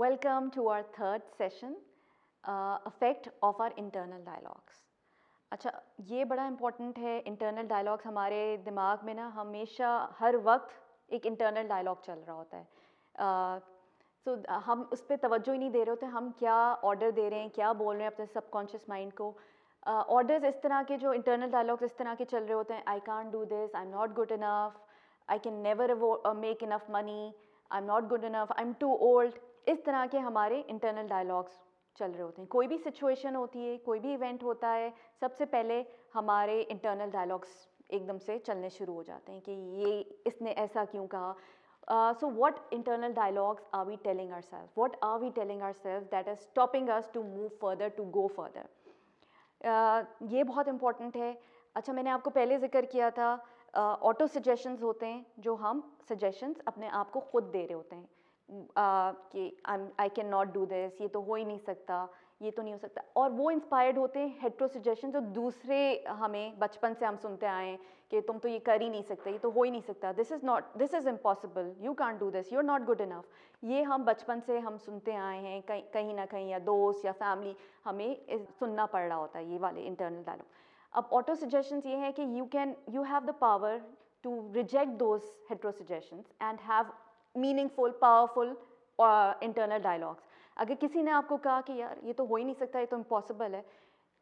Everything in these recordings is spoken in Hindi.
Welcome to our third session, effect of our internal dialogues. अच्छा, ये बड़ा इम्पॉर्टेंट है। इंटरनल डायलॉग्स हमारे दिमाग में ना हमेशा हर वक्त एक इंटरनल डायलॉग चल रहा होता है। सो हम उस पर तवज्जो ही नहीं दे रहे होते, हम क्या ऑर्डर दे रहे हैं, क्या बोल रहे हैं अपने सबकॉन्शियस माइंड को। ऑर्डर्स इस तरह के, जो इंटरनल डायलॉग्स इस तरह के चल रहे होते हैं, I can't do this, I am not good enough, I can never make enough money, I am not good enough, I am too old. इस तरह के हमारे इंटरनल डायलॉग्स चल रहे होते हैं। कोई भी सिचुएशन होती है, कोई भी इवेंट होता है, सबसे पहले हमारे इंटरनल डायलॉग्स एकदम से चलने शुरू हो जाते हैं कि ये इसने ऐसा क्यों कहा। So what internal dialogues are we telling ourselves? What are we telling ourselves that is stopping us to move further, to go further? ये बहुत इम्पॉर्टेंट है। अच्छा, मैंने आपको पहले ज़िक्र किया था, ऑटो सजेशंस होते हैं जो हम सजेशंस अपने आप को खुद दे रहे होते हैं कि I can not do this, ये तो हो ही नहीं सकता, ये तो नहीं हो सकता। और वो इंस्पायर्ड होते हैं हेट्रो सजेशन जो दूसरे हमें बचपन से हम सुनते आए हैं कि तुम तो ये कर ही नहीं सकते, ये तो हो ही नहीं सकता, this is impossible, you can't do this, you are not good enough. ये हम बचपन से हम सुनते आए हैं, कहीं ना कहीं, या दोस्त या फैमिली हमें सुनना पड़ रहा होता है ये वाले इंटरनल डायलॉग। अब ऑटो सजेशंस ये हैं कि you have the power to reject those hetero suggestions and have meaningful, powerful internal dialogues. अगर किसी ने आपको कहा कि यार ये तो हो ही नहीं सकता, ये तो इम्पॉसिबल है,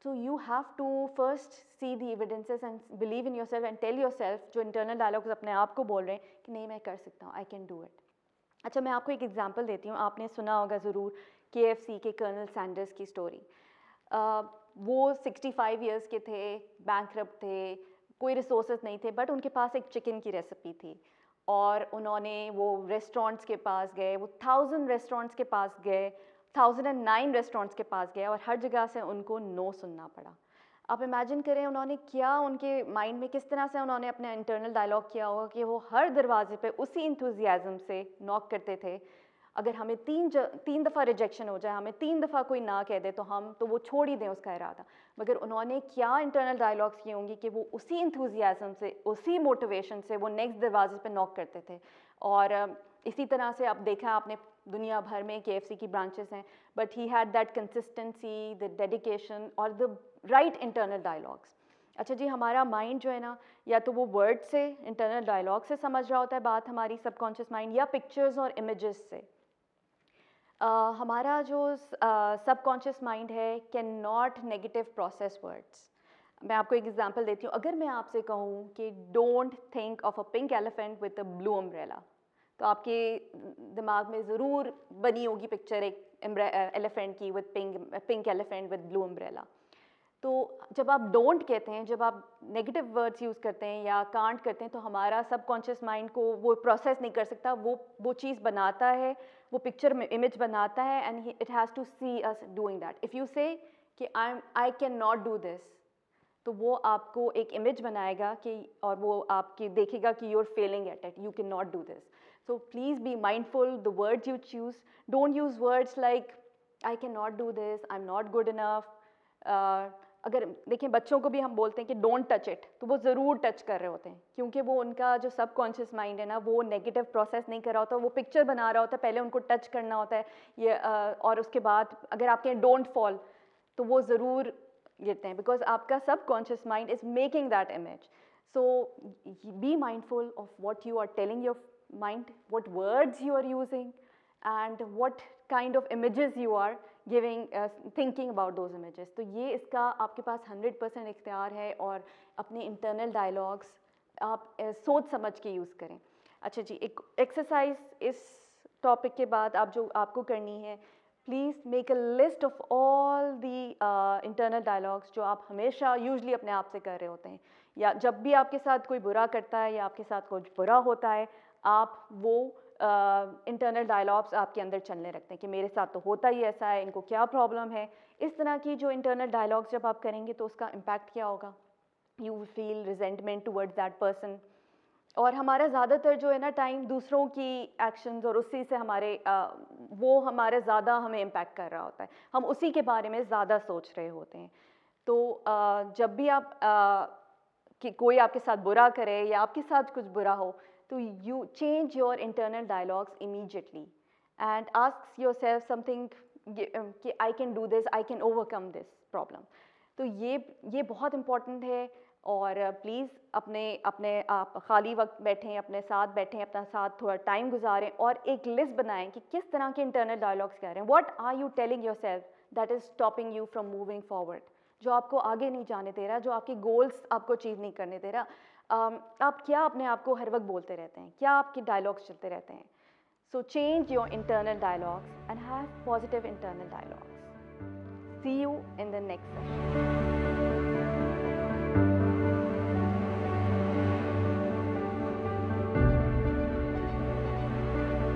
तो you have to first see the evidences and believe in yourself and tell yourself, जो इंटरनल डायलॉग्स अपने आप को बोल रहे हैं कि नहीं मैं कर सकता हूँ, आई कैन डू इट। अच्छा, मैं आपको एक एग्जांपल देती हूँ। आपने सुना होगा ज़रूर KFC के कर्नल सैंडर्स की स्टोरी। वो 65 इयर्स के थे, बैंकरप्ट थे, कोई रिसोर्सेज नहीं थे, बट उनके पास एक चिकन की रेसिपी थी और उन्होंने वो रेस्टोरेंट्स के पास गए, वो 1000 रेस्टोरेंट्स के पास गए, 1009 रेस्टोरेंट्स के पास गए और हर जगह से उनको नो सुनना पड़ा। आप इमेजिन करें उन्होंने क्या, उनके माइंड में किस तरह से उन्होंने अपना इंटरनल डायलॉग किया होगा कि वो हर दरवाजे पे उसी इंथुजियाज्म से नॉक करते थे। अगर हमें तीन दफ़ा रिजेक्शन हो जाए, हमें 3 दफ़ा कोई ना कह दे, तो हम तो वो छोड़ ही दें उसका इरादा। मगर उन्होंने क्या इंटरनल डायलॉग्स किए होंगे कि वो उसी इंथुजियाज्म से, उसी मोटिवेशन से वो नेक्स्ट दरवाजे पे नॉक करते थे। और इसी तरह से आप देखा आपने, दुनिया भर में KFC की ब्रांचेस हैं, but he had that consistency, the dedication और द राइट इंटरनल डायलॉग्स। अच्छा जी, हमारा माइंड जो है ना, या तो वो वर्ड से, इंटरनल डायलॉग से समझ रहा होता है बात हमारी सबकॉन्शियस माइंड, या पिक्चर्स और इमेजेस से। हमारा जो सबकॉन्शियस माइंड है can not negative process words. मैं आपको एक एग्जांपल देती हूँ। अगर मैं आपसे कहूँ कि don't think of a pink elephant with a blue umbrella, तो आपके दिमाग में ज़रूर बनी होगी पिक्चर एक एलिफेंट की with pink elephant with blue umbrella. तो जब आप डोंट कहते हैं, जब आप नेगेटिव वर्ड्स यूज़ करते हैं या कांट करते हैं, तो हमारा सबकॉन्शियस माइंड को वो प्रोसेस नहीं कर सकता, वो चीज़ बनाता है, वो पिक्चर में इमेज बनाता है, and it has to see us doing that. If you say कि I can not do this, तो वो आपको एक इमेज बनाएगा कि, और वो आपकी देखेगा कि you are failing at it, you can not do this. So please be mindful the words you choose. Don't use words like I can not do this, I am not good enough. अगर देखें, बच्चों को भी हम बोलते हैं कि डोंट टच इट, तो वो ज़रूर टच कर रहे होते हैं, क्योंकि वो उनका जो सबकॉन्शियस माइंड है ना, वो नेगेटिव प्रोसेस नहीं कर रहा होता, वो पिक्चर बना रहा होता है, पहले उनको टच करना होता है ये, और उसके बाद अगर आप कहें डोंट फॉल, तो वो ज़रूर गिरते हैं, बिकॉज आपका subconscious mind is making that image. So be mindful of what you are telling your mind, what words you are using, and what kind of images you are giving, thinking about those images। तो ये इसका आपके पास 100% इख्तियार है, और अपने इंटरनल डायलॉग्स आप सोच समझ के यूज़ करें। अच्छा जी, एक एक्सरसाइज इस टॉपिक के बाद आप जो आपको करनी है, please make a list of all the internal dialogues जो आप हमेशा यूजली अपने आप से कर रहे होते हैं, या जब भी आपके साथ कोई बुरा करता है या आपके साथ कुछ बुरा होता है, आप वो इंटरनल डायलॉग्स आपके अंदर चलने रखते हैं कि मेरे साथ तो होता ही ऐसा है, इनको क्या प्रॉब्लम है। इस तरह की जो इंटरनल डायलॉग्स जब आप करेंगे, तो उसका इम्पैक्ट क्या होगा? You will feel resentment towards that person. और हमारा ज़्यादातर जो है ना टाइम दूसरों की एक्शंस और उसी से हमारे वो हमारे ज़्यादा हमें इम्पैक्ट कर रहा होता है, हम उसी के बारे में ज़्यादा सोच रहे होते हैं। तो जब भी आप कि कोई आपके साथ बुरा करे या आपके साथ कुछ बुरा हो, तो you change your internal dialogues immediately and asks yourself something कि I can do this, I can overcome this problem. तो ये बहुत इम्पॉर्टेंट है और प्लीज़ अपने अपने आप खाली वक्त बैठें, अपने साथ बैठें, अपना साथ थोड़ा टाइम गुजारें और एक लिस्ट बनाएं कि किस तरह के इंटरनल डायलॉग्स कह रहे हैं. What are you telling yourself that is stopping you from moving forward, जो आपको आगे नहीं जाने दे रहा, जो आपके गोल्स आपको अचीव नहीं करने दे रहा. आप क्या अपने आप को हर वक्त बोलते रहते हैं, क्या आपके डायलॉग्स चलते रहते हैं. So change your internal dialogues and have positive internal dialogues. See you in the next session.